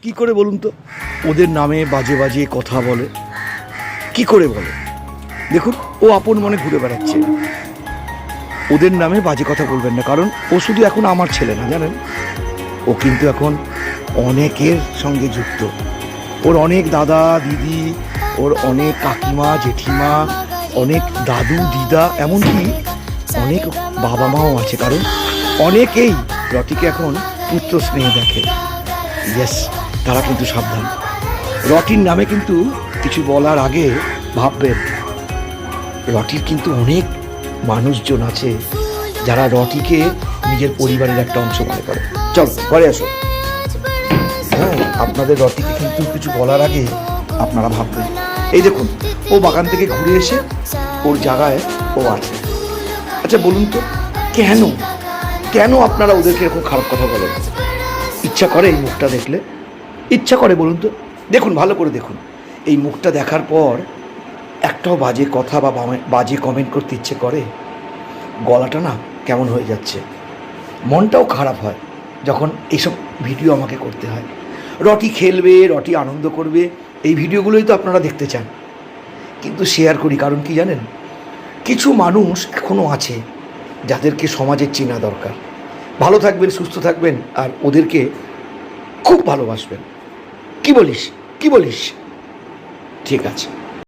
কি করে বলুন তো? ওদের নামে বাজে বাজে কথা বলে। কি করে বলে? দেখুন, ও আপন মনে ঘুরে বেড়াচ্ছে। ওদের নামে বাজে কথা বলবেন না, কারণ ও শুধু এখন আমার ছেলে না, জানেন, ও কিন্তু এখন অনেকের সঙ্গে যুক্ত। ওর অনেক দাদা দিদি, ওর অনেক কাকিমা জেঠিমা, অনেক দাদু দিদা, এমনকি অনেক বাবা মাও আছে। কারণ অনেকেই রটিকে এখন পুত্র স্নেহ দেখে। ইয়েস, তারা কিন্তু সাবধান। রটির নামে কিন্তু কিছু বলার আগে ভাববেন। রটির কিন্তু অনেক মানুষজন আছে যারা রটিকে নিজের পরিবারের একটা অংশ মনে করে। চল ঘরে আসো। হ্যাঁ, আপনাদের রটিকে কিন্তু কিছু বলার আগে আপনারা ভাববেন। এই দেখুন, ও বাগান থেকে ঘুরে এসে ওর জায়গায় ও আছে। আচ্ছা বলুন তো, কেন কেন আপনারা ওদেরকে এরকম খারাপ কথা বলেন? ইচ্ছা করে এই মুখটা দেখলে? ইচ্ছা করে বলুন তো? দেখুন, ভালো করে দেখুন। এই মুখটা দেখার পর একটাও বাজে কথা বা বাজে কমেন্ট করতে ইচ্ছে করে? গলাটা না কেমন হয়ে যাচ্ছে, মনটাও খারাপ হয় যখন এইসব ভিডিও আমাকে করতে হয়। রটি খেলবে, রটি আনন্দ করবে, এই ভিডিওগুলোই তো আপনারা দেখতে চান। কিন্তু শেয়ার করি কারণ কি জানেন, কিছু মানুষ এখনও আছে যাদেরকে সমাজের চেনা দরকার। ভালো থাকবেন, সুস্থ থাকবেন, আর ওদেরকে খুব ভালোবাসবেন। কি বলিস? ঠিক আছে।